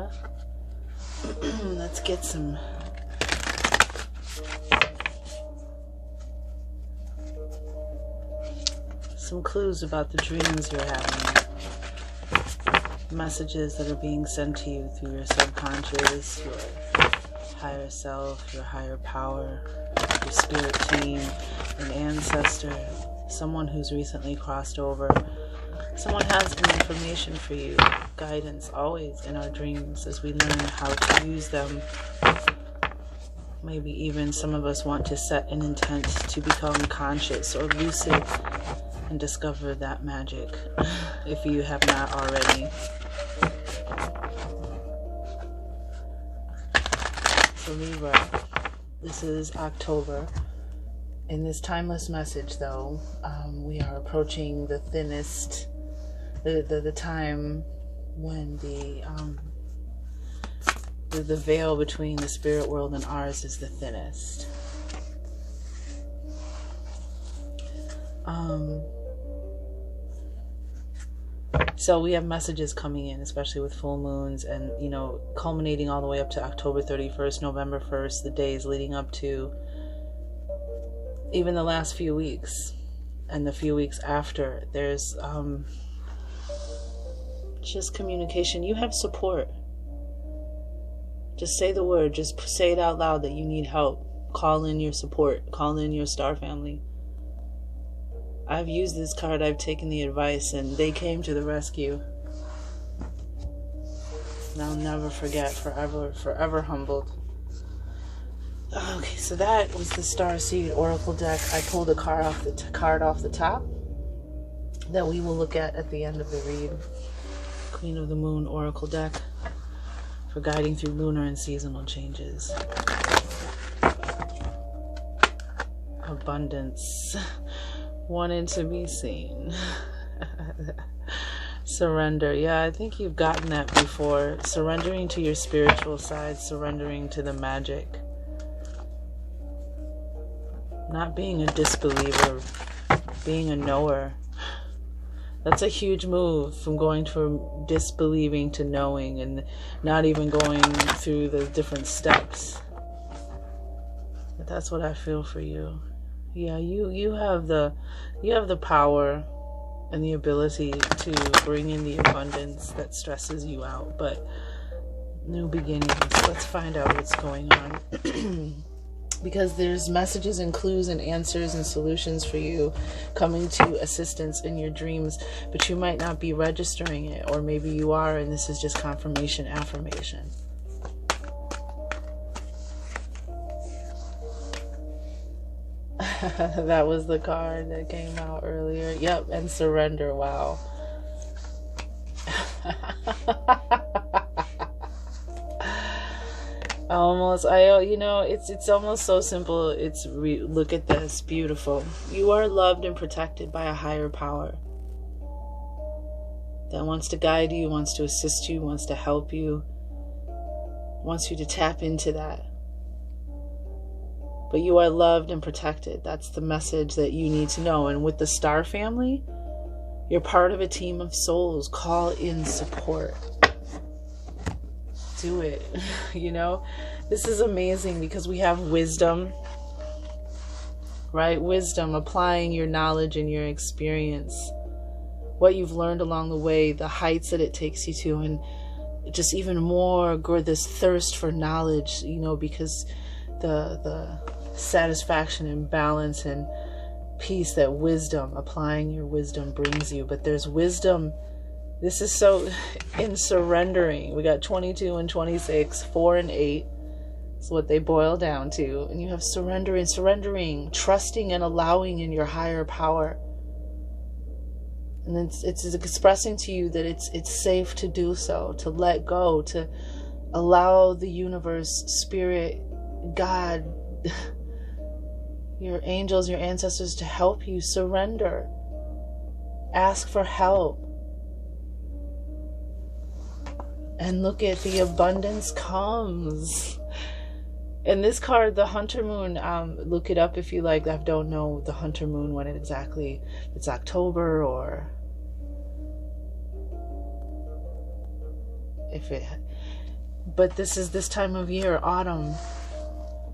Libra. Let's get some clues about the dreams you're having. Messages that are being sent to you through your subconscious, your higher self, your higher power, your spirit team, an ancestor, someone who's recently crossed over. Someone has some information for you. Guidance always in our dreams as we learn how to use them. Maybe even some of us want to set an intent to become conscious or lucid and discover that magic if you have not already. So Libra, this is October. In this timeless message, though, we are approaching the thinnest, the time when the veil between the spirit world and ours is the thinnest. So we have messages coming in, especially with full moons, and culminating all the way up to October 31st, November 1st, the days leading up to even the last few weeks and the few weeks after. There's just communication. You have support. Just say the word. Just say it out loud that you need help. Call in your support. Call in your star family. I've used this card. I've taken the advice, and they came to the rescue. And I'll never forget. Forever humbled. Okay, so that was the Starseed Oracle deck. I pulled a card off the top that we will look at the end of the read. Queen of the Moon Oracle deck for guiding through lunar and seasonal changes. Abundance. Wanted to be seen. Surrender. Yeah, I think you've gotten that before. Surrendering to your spiritual side, surrendering to the magic. Not being a disbeliever, being a knower. That's a huge move from going from disbelieving to knowing and not even going through the different steps. But that's what I feel for you. Yeah, you have the power and the ability to bring in the abundance that stresses you out. But new beginnings. Let's find out what's going on. Because there's messages and clues and answers and solutions for you coming to assistance in your dreams, but you might not be registering it, or maybe you are, and this is just confirmation, affirmation. That was the card that came out earlier. Yep, and surrender. Wow. It's almost so simple. Look at this, beautiful. You are loved and protected by a higher power that wants to guide you, wants to assist you, wants to help you, wants you to tap into that. But you are loved and protected. That's the message that you need to know. And with the star family, you're part of a team of souls. Call in support. Do it. This is amazing because we have wisdom, right? Wisdom, applying your knowledge and your experience, what you've learned along the way, the heights that it takes you to, and just even more this thirst for knowledge, because the satisfaction and balance and peace that wisdom, applying your wisdom brings you. But there's wisdom. This is so in surrendering. We got 22 and 26, 4 and 8. That's what they boil down to. And you have surrendering, trusting and allowing in your higher power. And then it's expressing to you that it's safe to do so, to let go, to allow the universe, spirit, God, your angels, your ancestors to help you surrender. Ask for help. And look at the abundance comes. And this card, the Hunter Moon, look it up if you like. I don't know the Hunter Moon when it's October, or if But this is this time of year, autumn,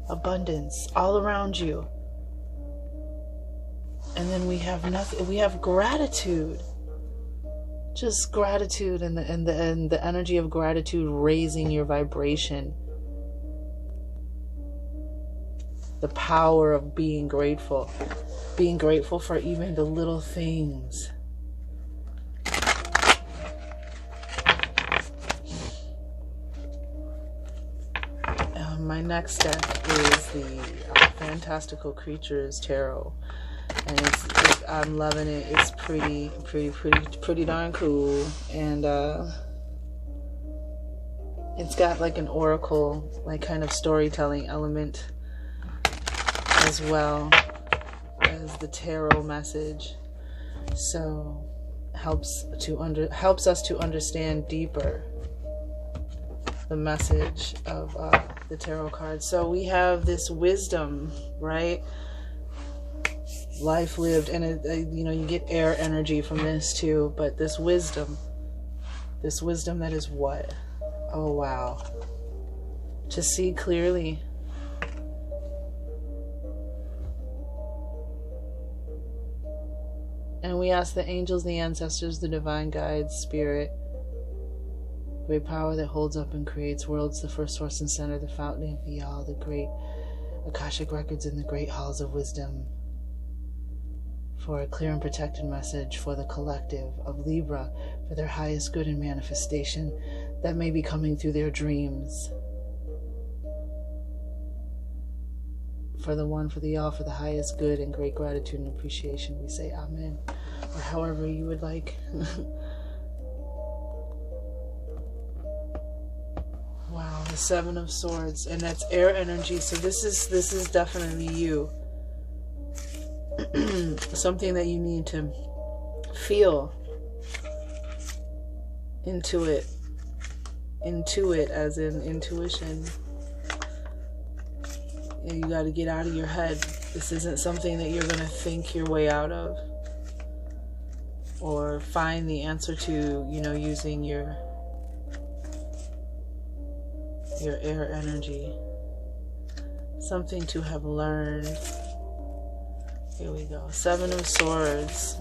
abundance all around you. And then we have nothing. We have gratitude, just gratitude, and the energy of gratitude raising your vibration. The power of being grateful for even the little things. My next deck is the Fantastical Creatures Tarot, and I'm loving it. It's pretty darn cool, and it's got like an oracle, like kind of storytelling element, as well as the tarot message. So helps us to understand deeper the message of the tarot cards. So we have this wisdom, right? Life lived, and you get air energy from this too. But this wisdom that is what? Oh wow! To see clearly. And we ask the angels, the ancestors, the divine guides, spirit, great power that holds up and creates worlds, the first source and center, the fountain of the all, the great Akashic records in the great halls of wisdom, for a clear and protected message for the collective of Libra, for their highest good and manifestation that may be coming through their dreams. For the one, for the all, for the highest good and great gratitude and appreciation, we say Amen, or however you would like. Wow, the Seven of Swords, and that's air energy. So this is definitely you. Something that you need to feel, intuit as in intuition. You got to get out of your head. This isn't something that you're going to think your way out of or find the answer to, using your air energy. Something to have learned. Here we go. Seven of Swords.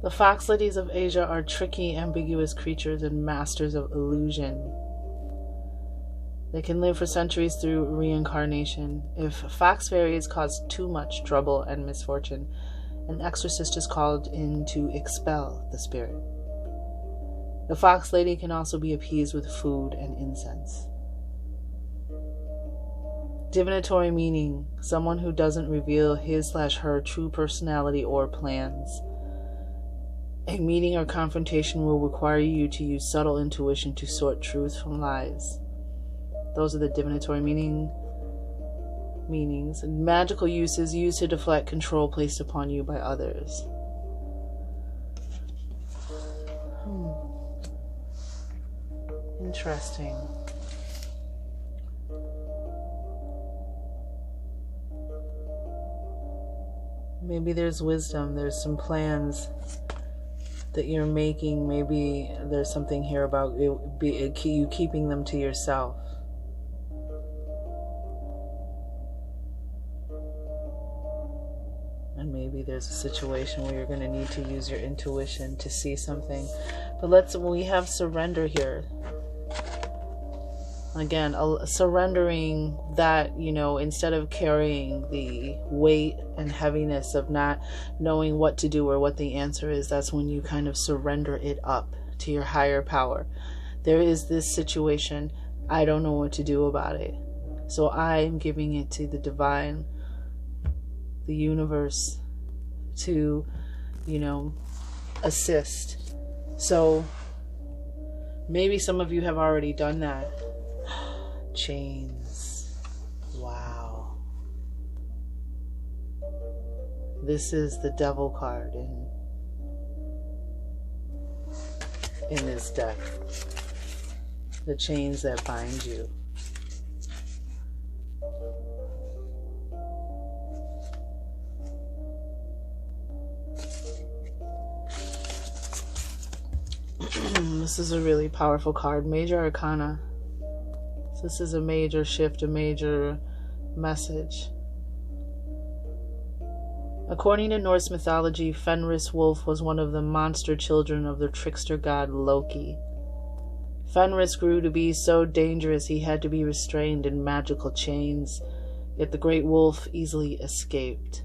The fox ladies of Asia are tricky, ambiguous creatures and masters of illusion. They can live for centuries through reincarnation. If fox fairies cause too much trouble and misfortune, an exorcist is called in to expel the spirit. The fox lady can also be appeased with food and incense. Divinatory meaning: someone who doesn't reveal his/her true personality or plans. A meeting or confrontation will require you to use subtle intuition to sort truth from lies. Those are the divinatory meanings. Magical uses used to deflect control placed upon you by others. Interesting. Maybe there's wisdom, there's some plans that you're making. Maybe there's something here about you keeping them to yourself. And maybe there's a situation where you're going to need to use your intuition to see something. But we have surrender here. Again, surrendering that, instead of carrying the weight and heaviness of not knowing what to do or what the answer is, that's when you kind of surrender it up to your higher power. There is this situation, I don't know what to do about it. So I am giving it to the divine, the universe, to, assist. So maybe some of you have already done that. Chains. Wow. This is the Devil card in this deck. The chains that bind you. This is a really powerful card. Major Arcana. So this is a major shift, a major message. According to Norse mythology, Fenris Wolf was one of the monster children of the trickster god Loki. Fenris grew to be so dangerous he had to be restrained in magical chains, yet the great wolf easily escaped.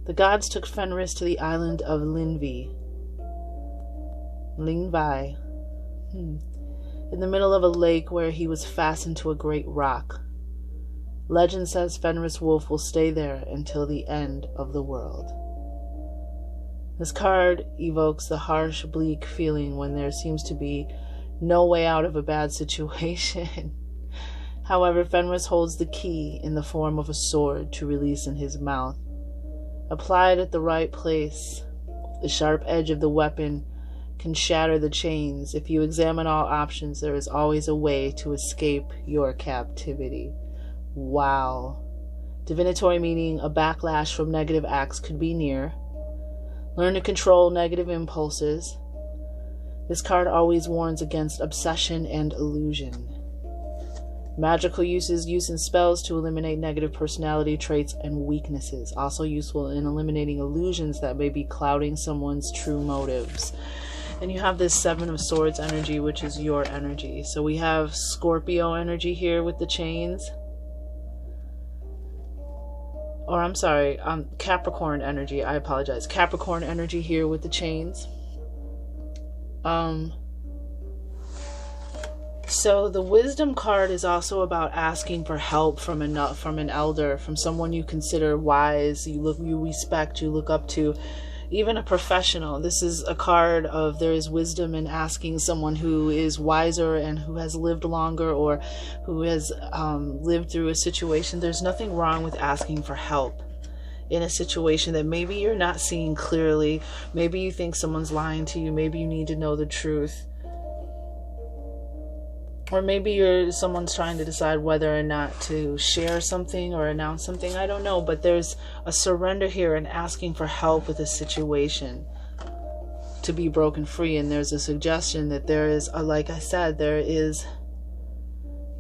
The gods took Fenris to the island of Lingvi, in the middle of a lake where he was fastened to a great rock. Legend says Fenris Wolf will stay there until the end of the world. This card evokes the harsh, bleak feeling when there seems to be no way out of a bad situation. However, Fenris holds the key in the form of a sword to release in his mouth. Applied at the right place, the sharp edge of the weapon can shatter the chains. If you examine all options, there is always a way to escape your captivity. Wow. Divinatory meaning a backlash from negative acts could be near. Learn to control negative impulses. This card always warns against obsession and illusion. Magical uses use in spells to eliminate negative personality traits and weaknesses. Also useful in eliminating illusions that may be clouding someone's true motives. And you have this Seven of Swords energy, which is your energy. So we have Scorpio energy here with the chains. Or I'm sorry, Capricorn energy. I apologize. Capricorn energy here with the chains. So the Wisdom card is also about asking for help from an elder, from someone you consider wise, you respect, you look up to, even a professional. This is a card of there is wisdom in asking someone who is wiser and who has lived longer or who has lived through a situation. There's nothing wrong with asking for help in a situation that maybe you're not seeing clearly. Maybe you think someone's lying to you. Maybe you need to know the truth. Or maybe someone's trying to decide whether or not to share something or announce something. I don't know, but there's a surrender here and asking for help with a situation to be broken free. And there's a suggestion that there is, like I said,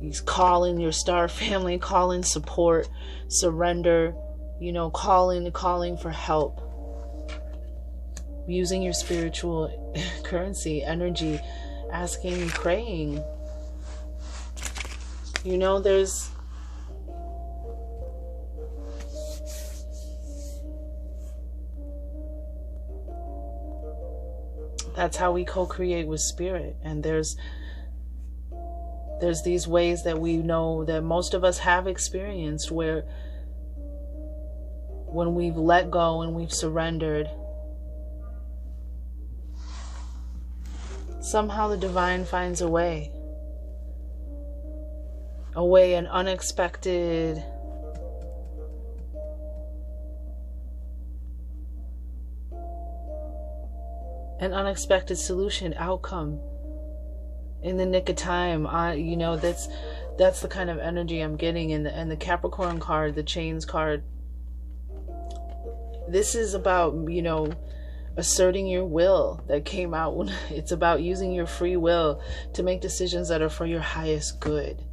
he's calling your star family, calling support, surrender, calling for help. Using your spiritual currency, energy, asking, praying. That's how we co-create with spirit. And there's these ways that we know that most of us have experienced where when we've let go and we've surrendered, somehow the divine finds a way. An unexpected solution, outcome in the nick of time. That's the kind of energy I'm getting. And the Capricorn card, the Chains card, this is about, asserting your will that came out when it's about using your free will to make decisions that are for your highest good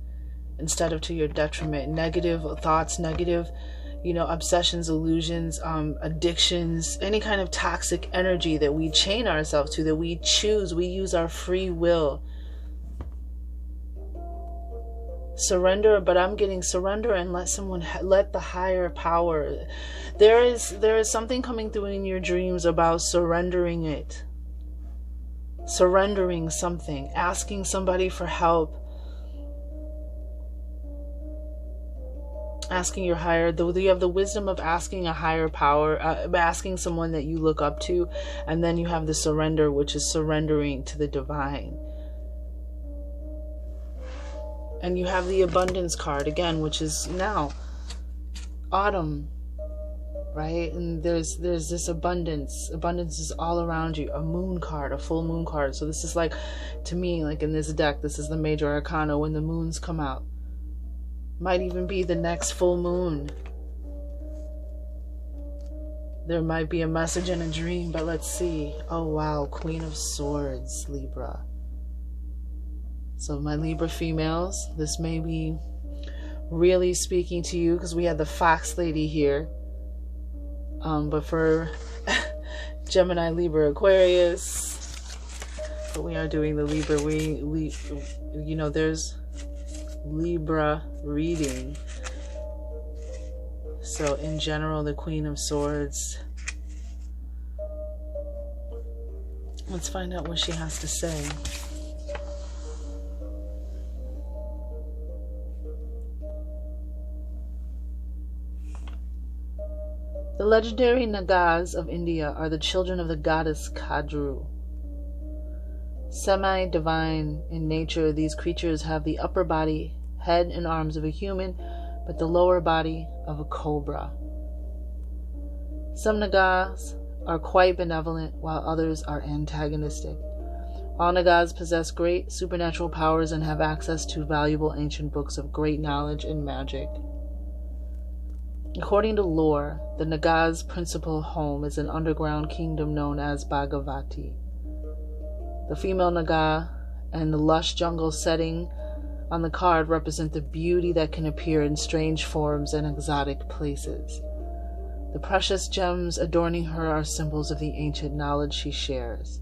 instead of to your detriment. Negative thoughts, negative, obsessions, illusions, addictions, any kind of toxic energy that we chain ourselves to, that we choose, we use our free will. Surrender, but I'm getting surrender and let the higher power. There is something coming through in your dreams about surrendering it. Surrendering something, asking somebody for help. Asking your higher, you have the wisdom of asking a higher power, asking someone that you look up to, and then you have the surrender, which is surrendering to the divine. And you have the abundance card again, which is now autumn, right? And there's this abundance. Abundance is all around you. A moon card, a full moon card. So this is like, to me, like in this deck, this is the major arcana when the moons come out. Might even be the next full moon. There might be a message in a dream, but let's see. Oh wow, Queen of Swords, Libra. So my Libra females, this may be really speaking to you because we had the Fox lady here. But for Gemini, Libra, Aquarius, but we are doing the Libra. You know, there's Libra reading. So in general, the Queen of Swords. Let's find out what she has to say. The legendary Nagas of India are the children of the goddess Kadru. Semi-divine in nature, these creatures have the upper body, head and arms of a human, but the lower body of a cobra. Some Nagas are quite benevolent, while others are antagonistic. All Nagas possess great supernatural powers and have access to valuable ancient books of great knowledge and magic. According to lore, the Naga's principal home is an underground kingdom known as Bhagavati. The female Naga and the lush jungle setting on the card represent the beauty that can appear in strange forms and exotic places. The precious gems adorning her are symbols of the ancient knowledge she shares.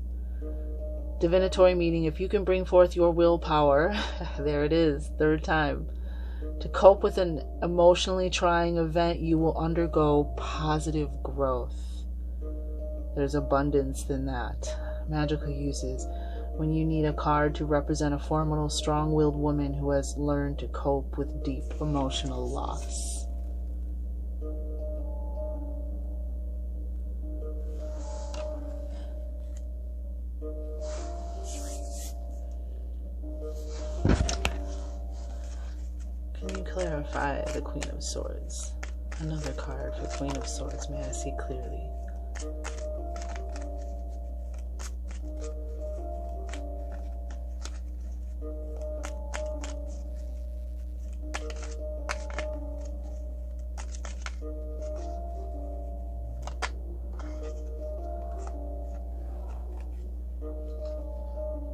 Divinatory meaning, if you can bring forth your willpower, there it is, third time, to cope with an emotionally trying event, you will undergo positive growth. There's abundance in that. Magical uses. When you need a card to represent a formidable, strong-willed woman who has learned to cope with deep emotional loss. Can you clarify the Queen of Swords? Another card for Queen of Swords. May I see clearly?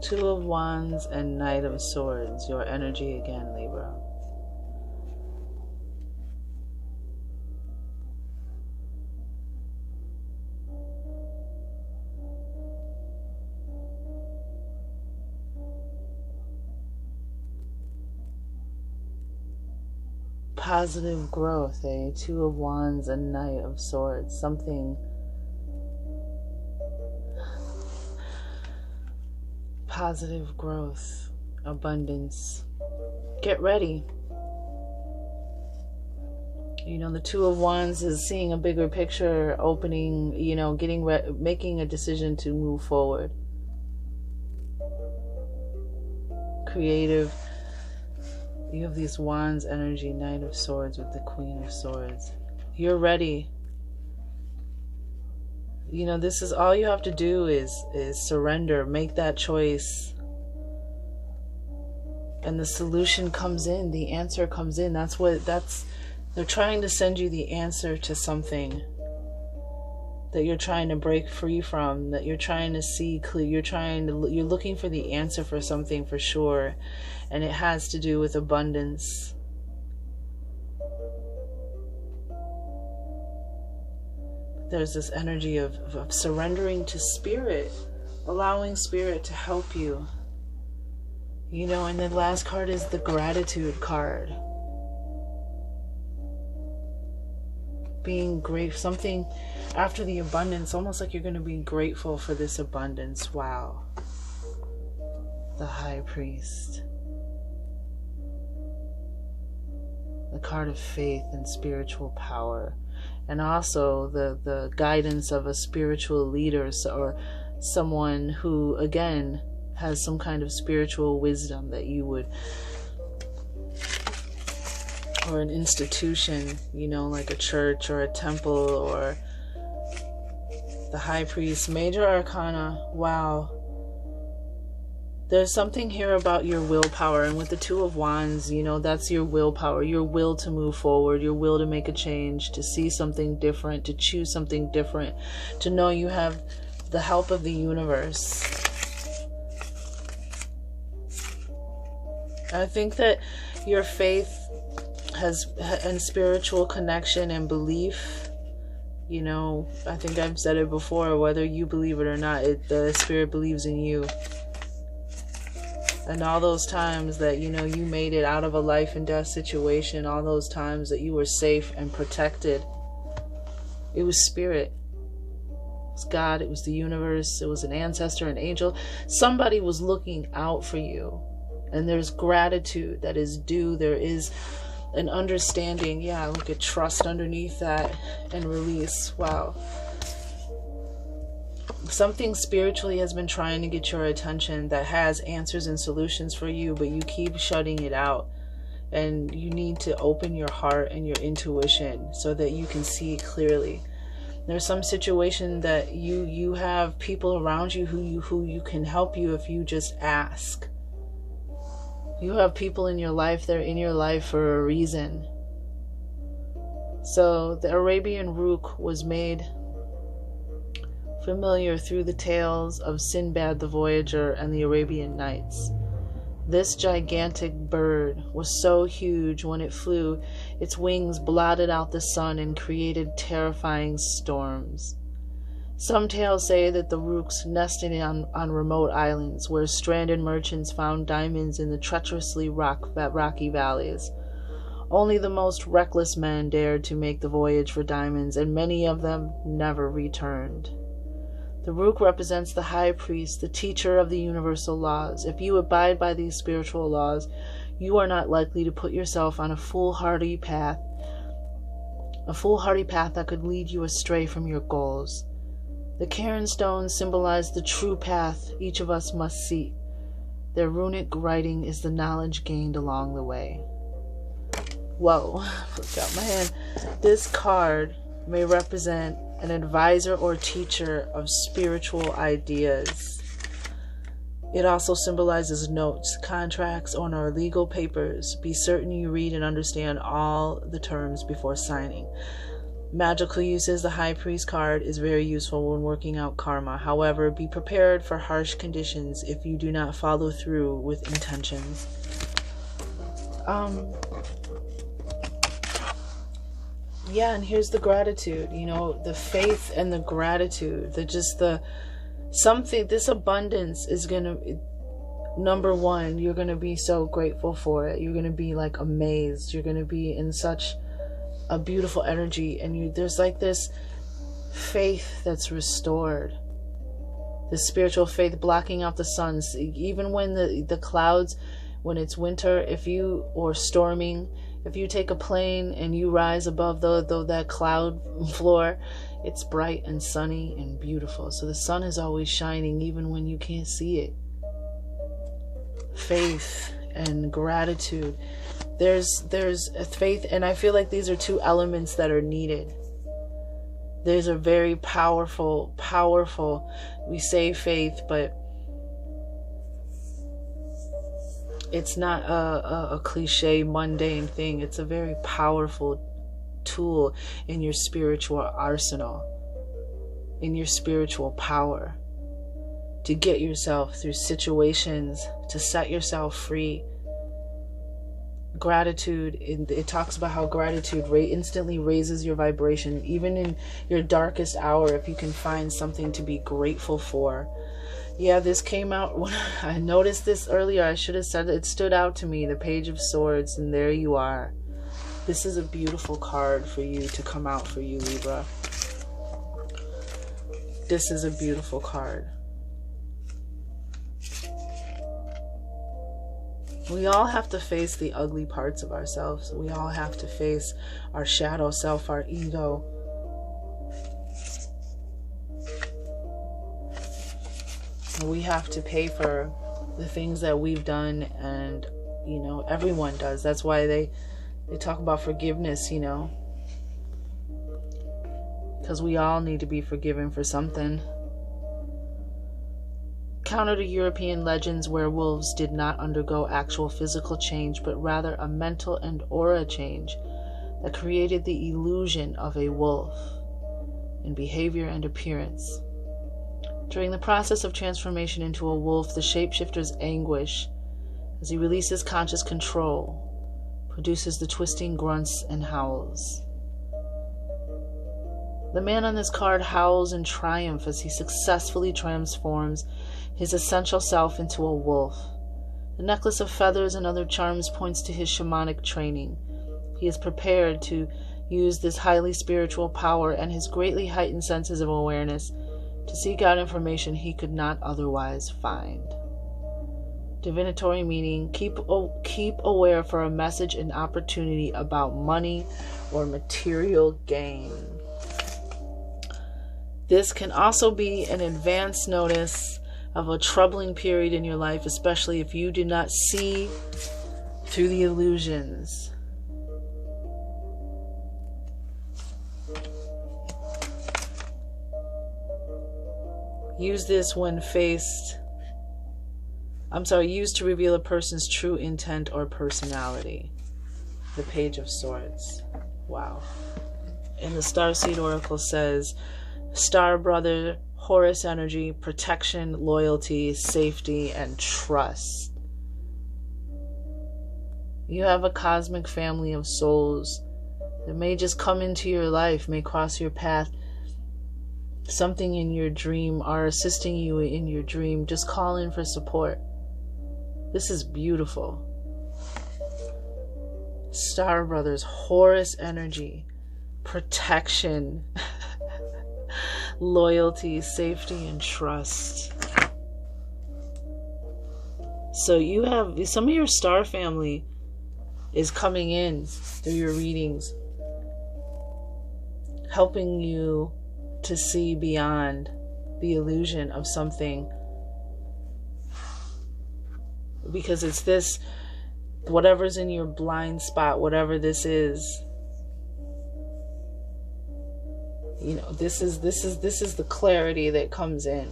Two of Wands and Knight of Swords. Your energy again, Libra. Positive growth, eh? Two of Wands and Knight of Swords. Something positive growth, abundance. Get ready. You know, the Two of Wands is seeing a bigger picture, opening, you know, making a decision to move forward. Creative. You have this Wands energy, Knight of Swords with the Queen of Swords. You're ready. You know, this is all you have to do is surrender, make that choice. And the solution comes in, the answer comes in. They're trying to send you the answer to something that you're trying to break free from, that you're trying to see clear. You're looking for the answer for something for sure. And it has to do with abundance. There's this energy of surrendering to Spirit, allowing Spirit to help you. You know, and the last card is the Gratitude card. Being grateful, something after the abundance, almost like you're going to be grateful for this abundance. Wow. The High Priest. The card of faith and spiritual power. And also the guidance of a spiritual leader, or someone who, again, has some kind of spiritual wisdom that you would, or an institution, you know, like a church or a temple, or the High Priest. Major Arcana. Wow. There's something here about your willpower, and with the Two of Wands, you know, that's your willpower, your will to move forward, your will to make a change, to see something different, to choose something different, to know you have the help of the universe. I think that your faith and spiritual connection and belief, you know, I think I've said it before, whether you believe it or not, the spirit believes in you. And all those times that, you know, you made it out of a life and death situation, all those times that you were safe and protected, it was spirit. It was God, it was the universe, it was an ancestor, an angel. Somebody was looking out for you. And there's gratitude that is due. There is an understanding. Yeah, look at trust underneath that, and release. Wow. Something spiritually has been trying to get your attention, that has answers and solutions for you, but you keep shutting it out. And you need to open your heart and your intuition so that you can see clearly. There's some situation that you have people around you who you can help you if you just ask. You have people in your life, they're in your life for a reason. So the Arabian Rook was made familiar through the tales of Sinbad the Voyager and the Arabian Nights. This gigantic bird was so huge when it flew, its wings blotted out the sun and created terrifying storms. Some tales say that the Rooks nested on remote islands where stranded merchants found diamonds in the treacherously rocky valleys. Only the most reckless men dared to make the voyage for diamonds, and many of them never returned. The Rook represents the high priest, the teacher of the universal laws. If you abide by these spiritual laws, you are not likely to put yourself on a foolhardy path that could lead you astray from your goals. The Cairn stones symbolize the true path each of us must seek. Their runic writing is the knowledge gained along the way. Whoa, look out my hand. This card may represent an advisor or teacher of spiritual ideas. It also symbolizes notes, contracts, or legal papers. Be certain you read and understand all the terms before signing. Magical uses. The High Priest card is very useful when working out karma. However, be prepared for harsh conditions if you do not follow through with intentions. Yeah, and here's the gratitude, you know, the faith and the gratitude, this abundance is gonna, number one, you're gonna be so grateful for it. You're gonna be like amazed. You're gonna be in such a beautiful energy, and there's like this faith that's restored, this spiritual faith blocking out the sun. Even when the clouds, when it's winter, or storming, if you take a plane and you rise above that cloud floor, it's bright and sunny and beautiful. So the sun is always shining even when you can't see it. Faith and gratitude. There's a faith, and I feel like these are two elements that are needed. These are very powerful. We say faith, but it's not a cliche, mundane thing. It's a very powerful tool in your spiritual arsenal, in your spiritual power, to get yourself through situations, to set yourself free. Gratitude, it talks about how gratitude instantly raises your vibration. Even in your darkest hour, if you can find something to be grateful for. Yeah, this came out when I noticed this earlier. I should have said it stood out to me, the Page of Swords, and there you are. This is a beautiful card for you to come out for you, Libra. This is a beautiful card. We all have to face the ugly parts of ourselves. We all have to face our shadow self, our ego. We have to pay for the things that we've done, and, you know, everyone does. That's why they talk about forgiveness, you know. Because we all need to be forgiven for something. Counter to European legends, where wolves did not undergo actual physical change, but rather a mental and aura change that created the illusion of a wolf in behavior and appearance. During the process of transformation into a wolf, the shapeshifter's anguish, as he releases conscious control, produces the twisting grunts and howls. The man on this card howls in triumph as he successfully transforms his essential self into a wolf. The necklace of feathers and other charms points to his shamanic training. He is prepared to use this highly spiritual power and his greatly heightened senses of awareness to seek out information he could not otherwise find. Divinatory meaning: keep aware for a message and opportunity about money or material gain. This can also be an advance notice of a troubling period in your life, especially if you do not see through the illusions. Use this when used to reveal a person's true intent or personality. The Page of Swords. Wow. And the Starseed Oracle says, Star Brother, Horus energy, protection, loyalty, safety, and trust. You have a cosmic family of souls that may just come into your life, may cross your path. Something in your dream are assisting you in your dream. Just call in for support. This is beautiful. Star Brothers, Horus energy, protection, loyalty, safety, and trust. So you have some of your star family is coming in through your readings, helping you to see beyond the illusion of something, because it's this, whatever's in your blind spot, whatever this is, you know, this is the clarity that comes in.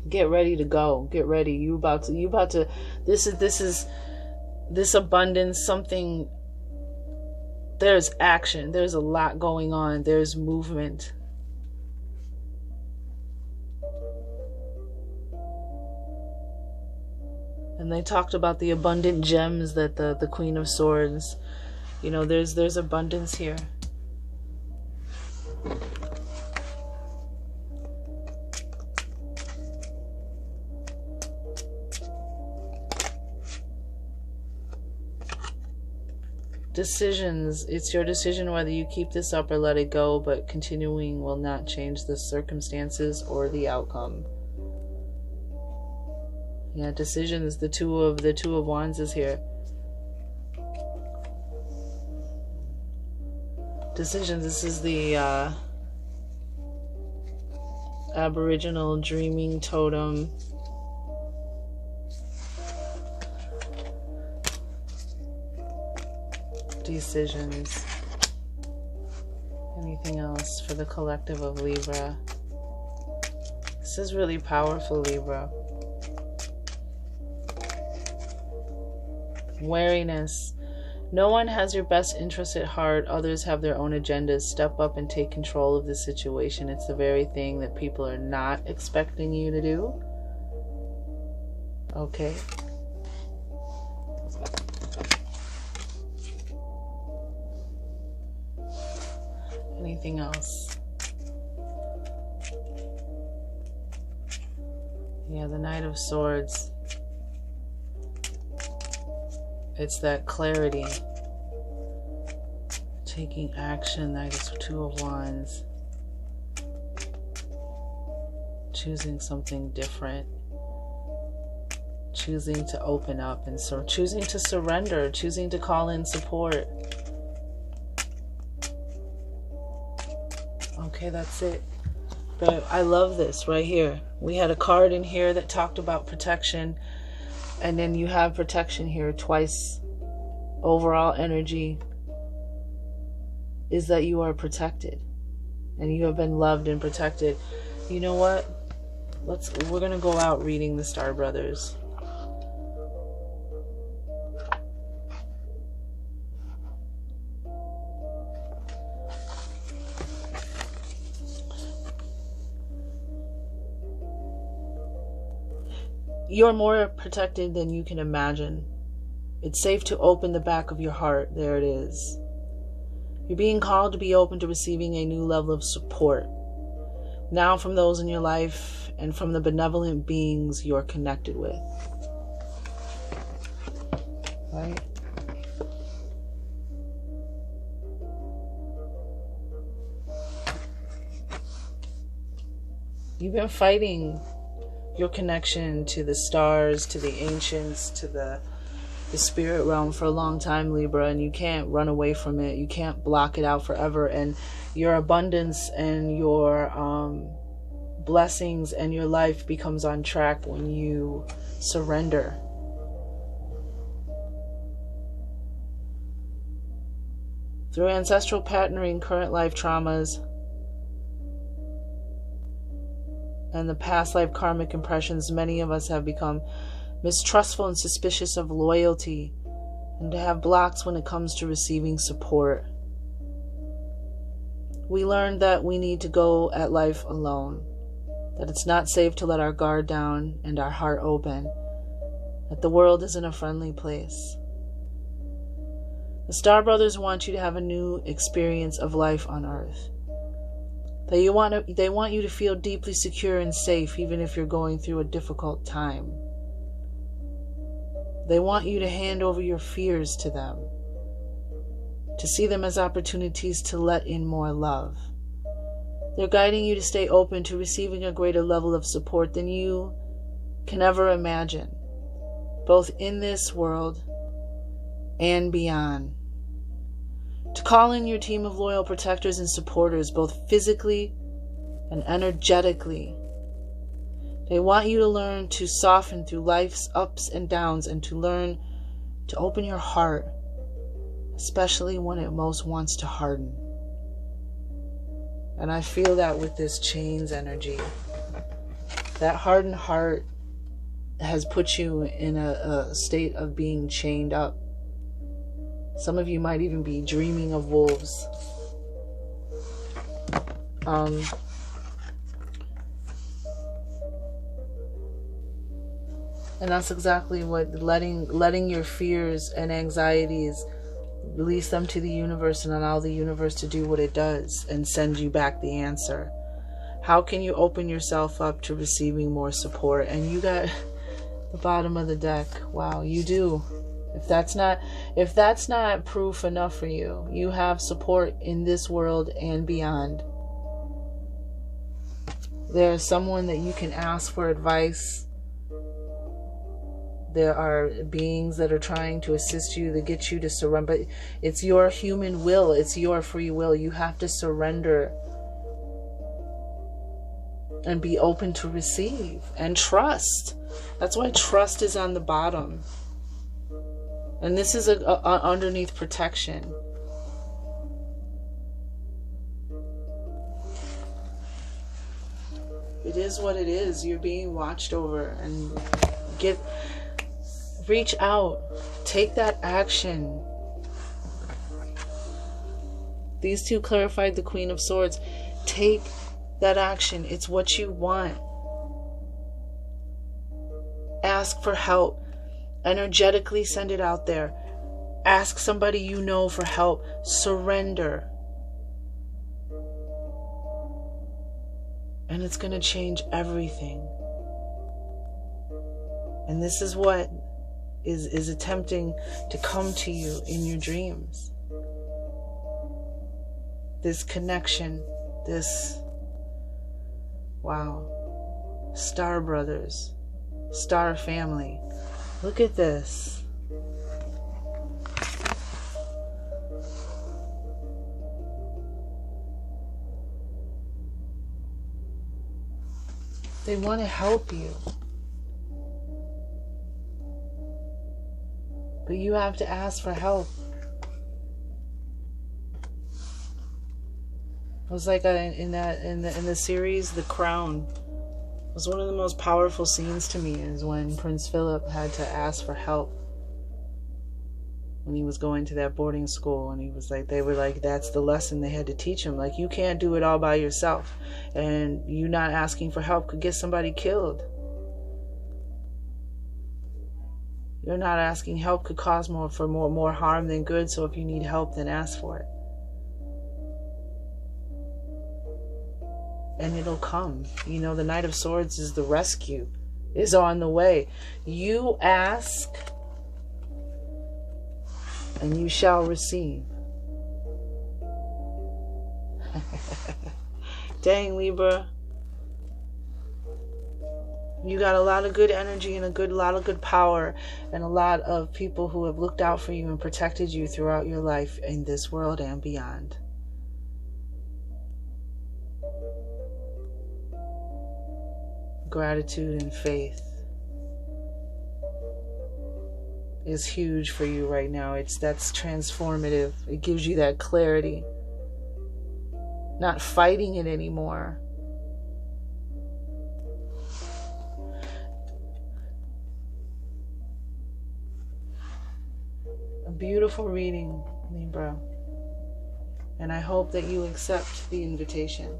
Get ready to go. Get ready. You about to this is this abundance, something. There's action. There's a lot going on. There's movement. And they talked about the abundant gems that the Queen of Swords, you know, there's abundance here. Decisions. It's your decision whether you keep this up or let it go, but continuing will not change the circumstances or the outcome. Yeah, decisions. The two of Wands is here. Decisions. This is the Aboriginal dreaming totem. Decisions. Anything else for the collective of Libra? This is really powerful, Libra. Wariness. No one has your best interest at heart. Others have their own agendas. Step up and take control of the situation. It's the very thing that people are not expecting you to do. Okay. Anything else? Yeah, the Knight of Swords. It's that clarity. Taking action. That is Two of Wands. Choosing something different. Choosing to open up and so choosing to surrender. Choosing to call in support. Okay, that's it. But I love this right here. We had a card in here that talked about protection. And then you have protection here twice. Overall energy is that you are protected. And you have been loved and protected. You know what? We're going to go out reading the Star Brothers. You're more protected than you can imagine. It's safe to open the back of your heart. There it is. You're being called to be open to receiving a new level of support. Now from those in your life and from the benevolent beings you're connected with. Right? You've been fighting your connection to the stars, to the ancients, to the spirit realm for a long time, Libra, and you can't run away from it. You can't block it out forever. And your abundance and your blessings and your life becomes on track when you surrender. Through ancestral patterning, current life traumas, and the past life karmic impressions, many of us have become mistrustful and suspicious of loyalty, and to have blocks when it comes to receiving support. We learned that we need to go at life alone, that it's not safe to let our guard down and our heart open, that the world isn't a friendly place. The Star Brothers want you to have a new experience of life on Earth. They want you to feel deeply secure and safe, even if you're going through a difficult time. They want you to hand over your fears to them, to see them as opportunities to let in more love. They're guiding you to stay open to receiving a greater level of support than you can ever imagine, both in this world and beyond. To call in your team of loyal protectors and supporters, both physically and energetically. They want you to learn to soften through life's ups and downs, and to learn to open your heart, especially when it most wants to harden. And I feel that with this chains energy. That hardened heart has put you in a state of being chained up. Some of you might even be dreaming of wolves. And that's exactly what letting your fears and anxieties, release them to the universe and allow the universe to do what it does and send you back the answer. How can you open yourself up to receiving more support? And you got the bottom of the deck. Wow, you do. If that's not proof enough for you, you have support in this world and beyond. There's someone that you can ask for advice. There are beings that are trying to assist you, to get you to surrender. But it's your human will. It's your free will. You have to surrender and be open to receive and trust. That's why trust is on the bottom. And this is a underneath protection. It is what it is. You're being watched over. And reach out. Take that action. These two clarified the Queen of Swords. Take that action. It's what you want. Ask for help. Energetically send it out there. Ask somebody you know for help. Surrender. And it's going to change everything. And this is what is attempting to come to you in your dreams. This connection, this, wow, Star Brothers, Star Family. Look at this. They want to help you. But you have to ask for help. It was like in the series The Crown. It was one of the most powerful scenes to me is when Prince Philip had to ask for help when he was going to that boarding school, and he was like, they were like, that's the lesson they had to teach him. Like, you can't do it all by yourself, and you not asking for help could get somebody killed. You're not asking help could cause more harm than good, so if you need help, then ask for it. And it'll come. You know, the Knight of Swords is the rescue, is on the way. You ask, and you shall receive. Dang, Libra. You got a lot of good energy and a lot of good power, and a lot of people who have looked out for you and protected you throughout your life in this world and beyond. Gratitude and faith is huge for you right now. That's transformative. It gives you that clarity. Not fighting it anymore. A beautiful reading, Libra. And I hope that you accept the invitation.